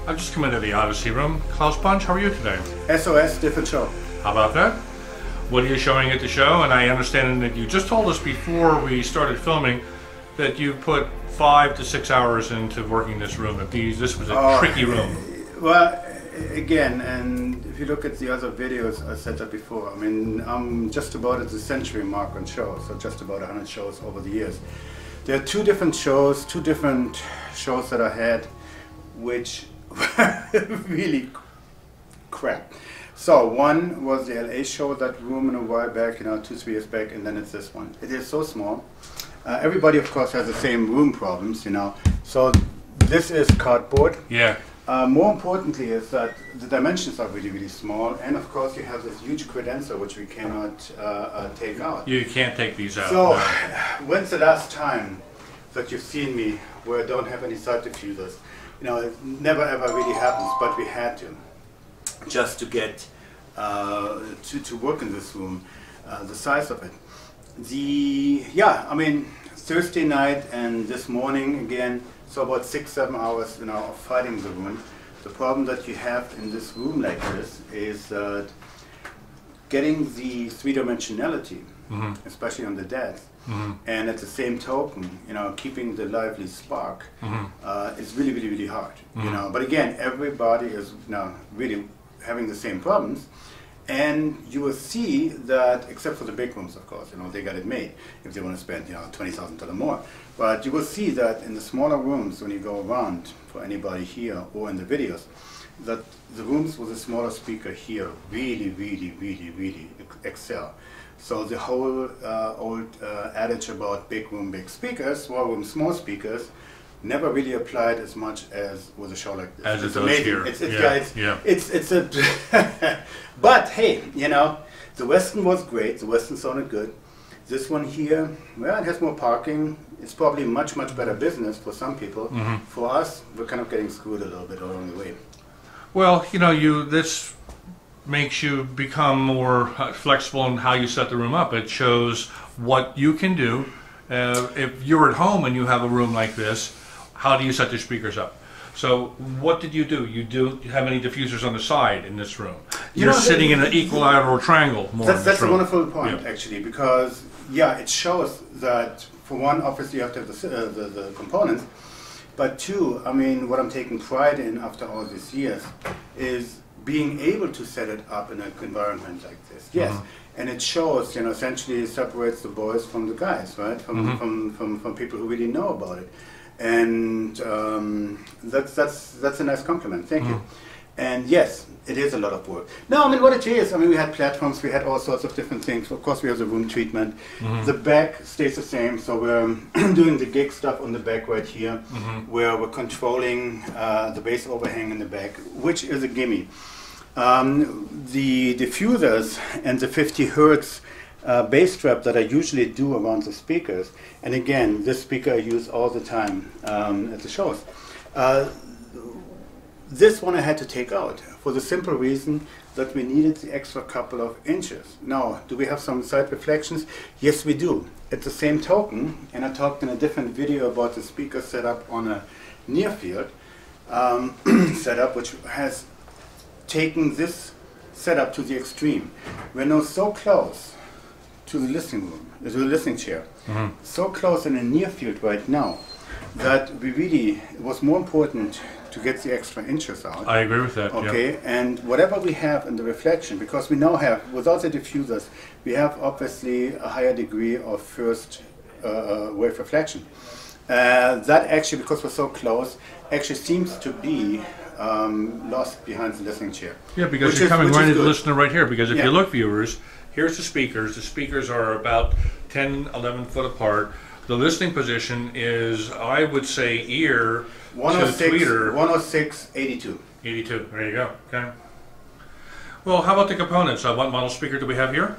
I've just come into the Odyssey room. Klaus Bunch, how are you today? SOS, different show. How about that? What are you showing at the show? And I understand that you just told us before we started filming that you put 5 to 6 hours into working this room. That this was a tricky room. Well, again, and if you look at the other videos, I said that before. I mean, I'm just about at the century mark on shows, so just about 100 shows over the years. There are two different shows that I had, which were really crap. So one was the LA show, that room in a while back, 2-3 years back, and then it's this one. It is so small. Everybody, of course, has the same room problems, So this is cardboard. Yeah. More importantly is that the dimensions are really, really small, and of course you have this huge credenza which we cannot take out. You can't take these out. So, when's the last time that you've seen me where I don't have any side diffusers? It never ever really happens, but we had to, just to get to work in this room, the size of it. Thursday night and this morning again, so about 6-7 hours of fighting the room. The problem that you have in this room like this is that getting the three-dimensionality, especially on the death, and at the same token, keeping the lively spark is really, really, really hard. But again, everybody is now really having the same problems. And you will see that, except for the big rooms, of course, they got it made if they want to spend, $20,000 more. But you will see that in the smaller rooms, when you go around, for anybody here or in the videos, that the rooms with a smaller speaker here really, really, really, really excel. So the whole old adage about big room, big speakers, small room, small speakers, never really applied as much as with a show like this. As it does here. It's a but hey, the Western was great. The Western sounded good. This one here, well, it has more parking. It's probably much, much better business for some people. For us, we're kind of getting screwed a little bit along the way. Well, this makes you become more flexible in how you set the room up. It shows what you can do. If you're at home and you have a room like this, how do you set your speakers up? So what did you do? You have any diffusers on the side in this room? You're sitting in an equilateral triangle more. That's a wonderful point, actually, because it shows that for one, obviously you have to have the components, but two, what I'm taking pride in after all these years is being able to set it up in an environment like this. Yes, and it shows, essentially separates the boys from the guys, right? From people who really know about it. And that's a nice compliment. Thank you. And yes, it is a lot of work. No, what it is, we had platforms, we had all sorts of different things. Of course, we have the room treatment. The back stays the same, so we're doing the GIK stuff on the back right here, where we're controlling the bass overhang in the back, which is a gimme. The diffusers and the 50 Hertz bass strap that I usually do around the speakers, and again, this speaker I use all the time at the shows. This one I had to take out for the simple reason that we needed the extra couple of inches. Now, do we have some side reflections? Yes, we do. At the same token, and I talked in a different video about the speaker setup on a near field setup, which has taken this setup to the extreme. We're now so close to the listening room, to the listening chair, so close in a near field right now that it was more important to get the extra inches out. I agree with that. Okay, and whatever we have in the reflection, because we now have, without the diffusers, we have obviously a higher degree of first wave reflection. That actually, because we're so close, actually seems to be lost behind the listening chair. Yeah, because you're coming right into the listener right here. Because if you look, viewers, here's the speakers. The speakers are about 10, 11 foot apart. The listening position is, I would say, ear to tweeter. 106, 82. 82, there you go. Okay. Well, how about the components? What model speaker do we have here?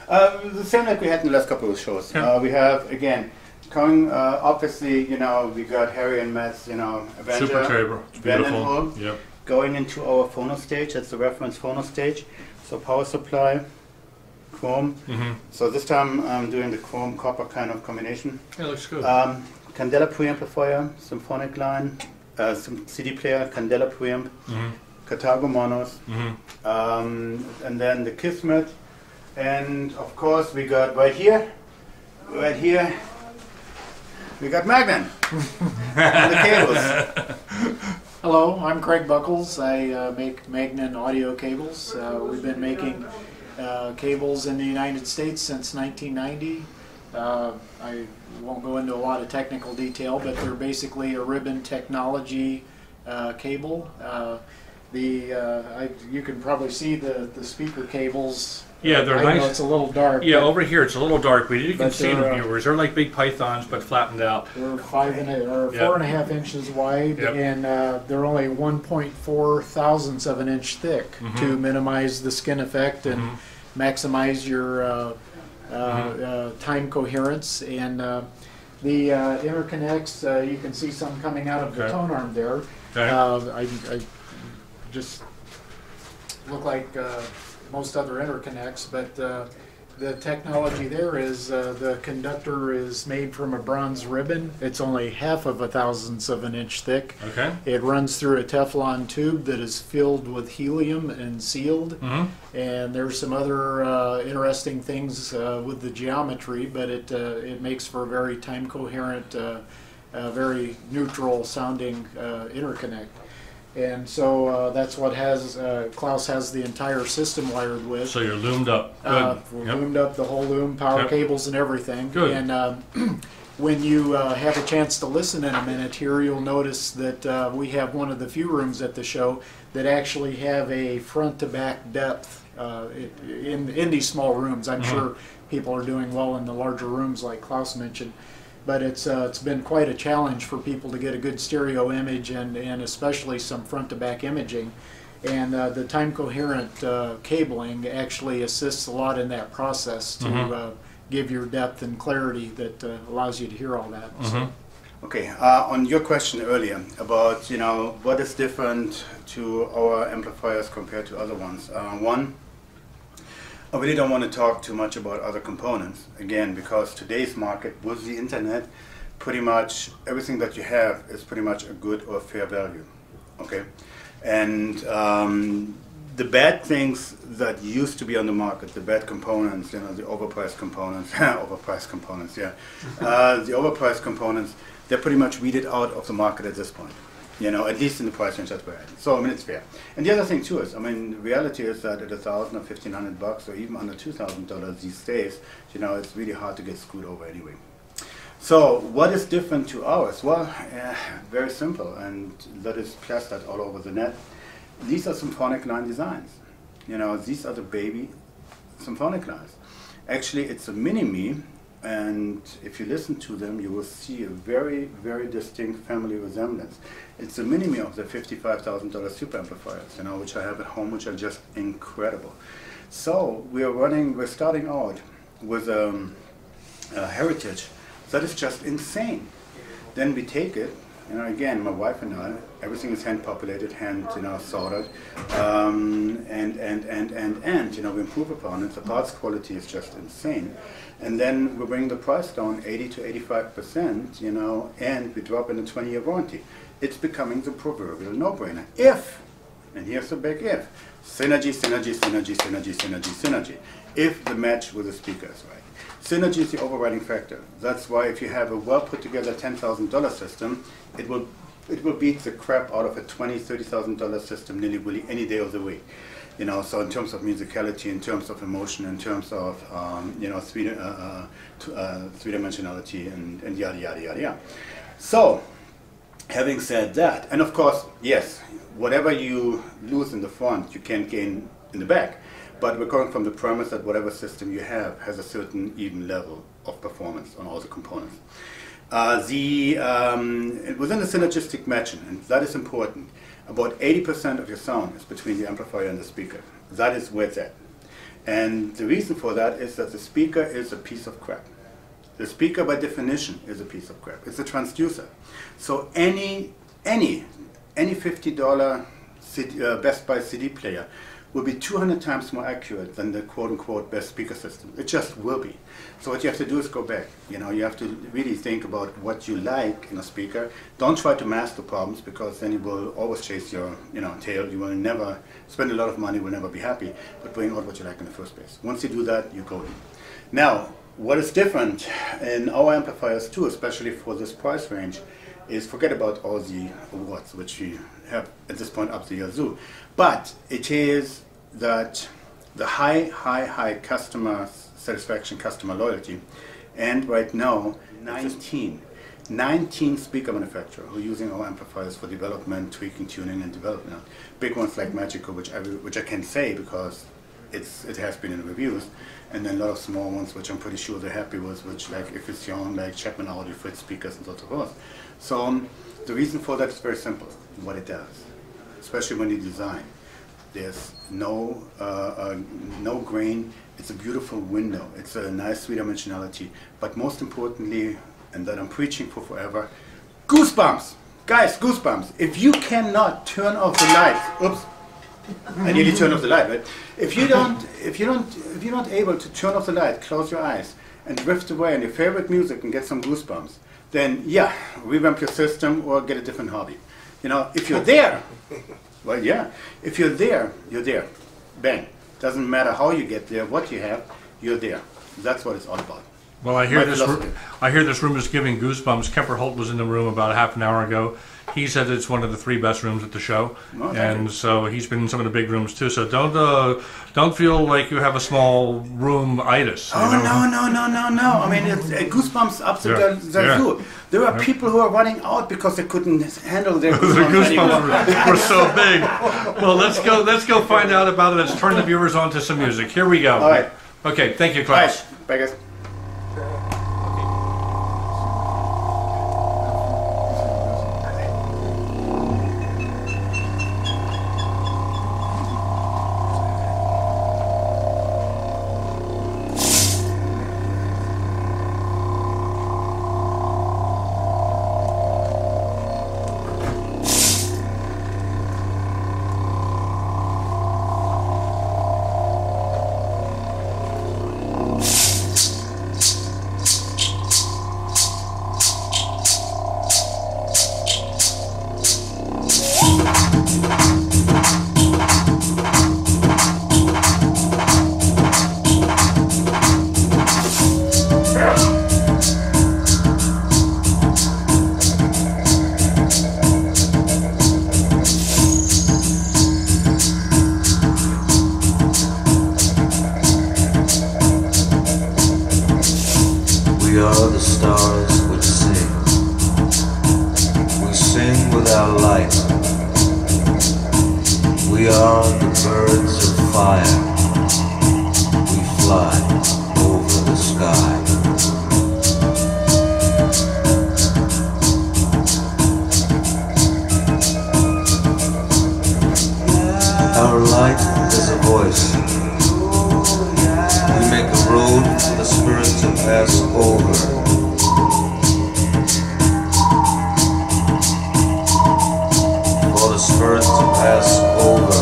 The same like we had in the last couple of shows. We have, again, coming, obviously, we got Harry and Matt's, Avenger. Super Tabor. Beautiful. Yep. Going into our phono stage, that's the reference phono stage. So power supply, chrome. So this time I'm doing the chrome copper kind of combination. Yeah, looks good. Candela preamplifier, Symphonic line, some CD player, Candela preamp, Carthago monos, and then the Kismet, and of course we got right here, we got Magnan and the cables. Hello, I'm Craig Buckles. I make Magnan audio cables. We've been making cables in the United States since 1990. I won't go into a lot of technical detail, but they're basically a ribbon technology cable. You can probably see the speaker cables. Yeah, they're I nice. know it's a little dark. Yeah, over here it's a little dark, but you can But see the they're, viewers. They're like big pythons, but flattened out. They're 4.5 inches wide, Yep. and they're only 1.4 thousandths of an inch thick to minimize the skin effect and maximize your time coherence. And the interconnects, you can see some coming out of the tone arm there. Okay. I just look like most other interconnects, but the technology there is the conductor is made from a bronze ribbon. It's only 0.5 thousandths of an inch thick. Okay. It runs through a Teflon tube that is filled with helium and sealed. And there's some other interesting things with the geometry, but it makes for a very time coherent, very neutral sounding interconnect. And so that's what Klaus has the entire system wired with. So you're loomed up. Good. We're loomed up, the whole loom, power cables and everything. Good. And when you have a chance to listen in a minute here, you'll notice that we have one of the few rooms at the show that actually have a front to back depth in these small rooms. I'm sure people are doing well in the larger rooms like Klaus mentioned. But it's been quite a challenge for people to get a good stereo image and especially some front-to-back imaging. And the time-coherent cabling actually assists a lot in that process to give your depth and clarity that allows you to hear all that. So. Okay, on your question earlier about what is different to our amplifiers compared to other ones. One, I really don't want to talk too much about other components, again, because today's market with the internet, pretty much everything that you have is pretty much a good or fair value, okay? And the bad things that used to be on the market, the bad components, the overpriced components, overpriced components, the overpriced components, they're pretty much weeded out of the market at this point. At least in the price range that we're at. So, I mean, it's fair. And the other thing, too, is, the reality is that at $1,000 or $1,500 or even under $2,000 these days, it's really hard to get screwed over anyway. So, what is different to ours? Well, very simple, and that is plastered all over the net. These are Symphonic line designs. These are the baby Symphonic lines. Actually, it's a mini-me. And if you listen to them, you will see a very, very distinct family resemblance. It's a mini-me of the $55,000 super amplifiers, which I have at home, which are just incredible. So we're starting out with a heritage that is just insane. Then we take it, again, my wife and I, everything is hand populated, hand soldered, and we improve upon it. The parts quality is just insane. And then we bring the price down 80 to 85%, and we drop in a 20-year warranty. It's becoming the proverbial no-brainer. If, and here's the big if, synergy, synergy, synergy, synergy, synergy, synergy. If the match with the speaker is right. Synergy is the overriding factor. That's why if you have a well put together $10,000 system, it will beat the crap out of a $20,000, $30,000 system nearly any day of the week. So in terms of musicality, in terms of emotion, in terms of three-dimensionality, and yada yada yada yada. So, having said that, and of course, yes, whatever you lose in the front, you can gain in the back. But we're going from the premise that whatever system you have has a certain even level of performance on all the components. Within the synergistic matching, and that is important, about 80% of your sound is between the amplifier and the speaker. That is where it's at. And the reason for that is that the speaker is a piece of crap. The speaker, by definition, is a piece of crap. It's a transducer. So any $50 Best Buy CD player will be 200 times more accurate than the quote-unquote best speaker system. It just will be. So what you have to do is go back. You know, you have to really think about what you like in a speaker. Don't try to master problems, because then you will always chase your, tail. You will never spend a lot of money, will never be happy, but bring out what you like in the first place. Once you do that, you're golden. Now, what is different in our amplifiers too, especially for this price range, is forget about all the awards which we have at this point up the yazoo. But it is that the high customer satisfaction, customer loyalty, and right now 19 speaker manufacturers who are using our amplifiers for development, tweaking, tuning, and development. Big ones like Magical, which I can say because it has been in reviews, and then a lot of small ones which I'm pretty sure they're happy with, which like Efficient, like Chapman Audio, Fritz speakers, and so forth. So the reason for that is very simple, what it does, especially when you design. There's no grain, it's a beautiful window, it's a nice three-dimensionality, but most importantly, and that I'm preaching for forever, goosebumps! Guys, goosebumps! If you cannot turn off the lights, oops, I nearly turned off the light, right? If you're not able to turn off the light, close your eyes, and drift away on your favorite music and get some goosebumps, then yeah, revamp your system or get a different hobby. You know, if you're there, well, yeah, if you're there, you're there. Bang. Doesn't matter how you get there, what you have, you're there. That's what it's all about. Well, I hear this room is giving goosebumps. Kemper Holt was in the room about a half an hour ago. He said it's one of the 3 best rooms at the show, and so he's been in some of the big rooms too. So don't feel like you have a small room-itis. Oh no! I mean, it's goosebumps up to the zoo. There are people who are running out because they couldn't handle their goosebumps. The goosebumps were so big. Well, let's go find out about it. Let's turn the viewers on to some music. Here we go. All right. Okay. Thank you, Klaus. Bye, guys. We are the stars which sing. We sing with our light. We are the birds of fire. We fly over the sky. Our light is a voice. We make a road for the spirit to pass over. For the spirit to pass over.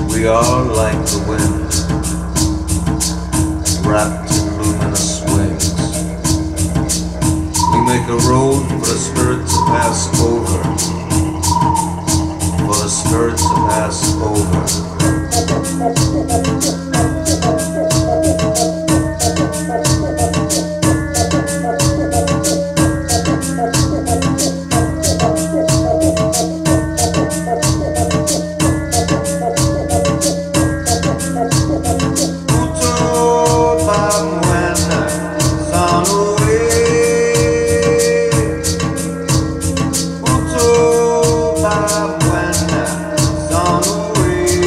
We are like the wind, wrapped in luminous wings. We make a road for the spirit to pass over, for the spirit to pass over. Away.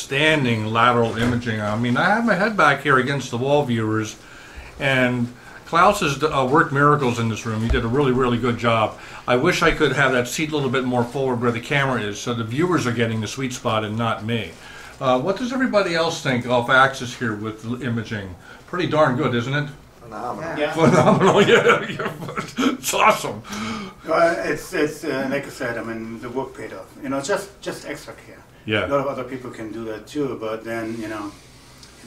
outstanding lateral imaging. I mean, I have my head back here against the wall, viewers, and Klaus has worked miracles in this room. He did a really, really good job. I wish I could have that seat a little bit more forward where the camera is, so the viewers are getting the sweet spot and not me. What does everybody else think of Axis here with imaging? Pretty darn good, isn't it? Phenomenal. Yeah. Phenomenal, yeah. It's awesome. It's like I said, I mean, the work paid off. You know, just extra care. Yeah. A lot of other people can do that too, but then, you know,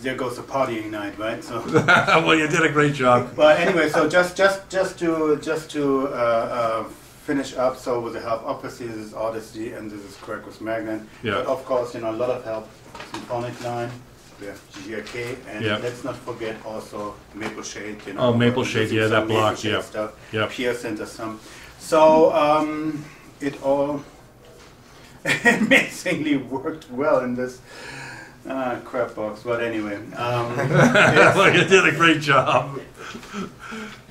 there goes the partying night, right? So. Well, you did a great job. But anyway, so just to finish up, so with the help, obviously this is Odyssey and this is correct with Magnan. Yeah. But of course, you know, a lot of help. Symphonic line, we have GIK, and Yeah. let's not forget also Mapleshade. You know, Oh, Mapleshade, yeah, that some block, Mapleshade yeah. Stuff. Yep. Pierre sent us some. So it all amazingly worked well in this crap box. But anyway, Well, you did a great job.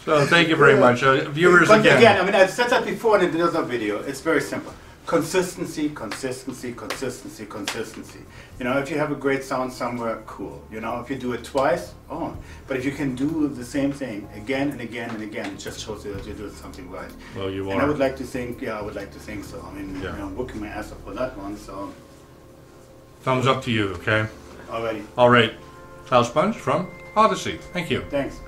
So thank you very much. Viewers, but again. I mean, I said that before in another video. It's very simple. Consistency, consistency, consistency, consistency. You know, if you have a great sound somewhere, cool. You know, if you do it twice, oh. But if you can do the same thing again and again and again, it just shows you that you're doing something right. Well, you And I are. would like to think, yeah, I would like to think so. I mean, Yeah. you know, I'm working my ass off for that one, so Thumbs up to you, okay? already. All right. Klaus Bunch from Odyssey. Thank you. Thanks.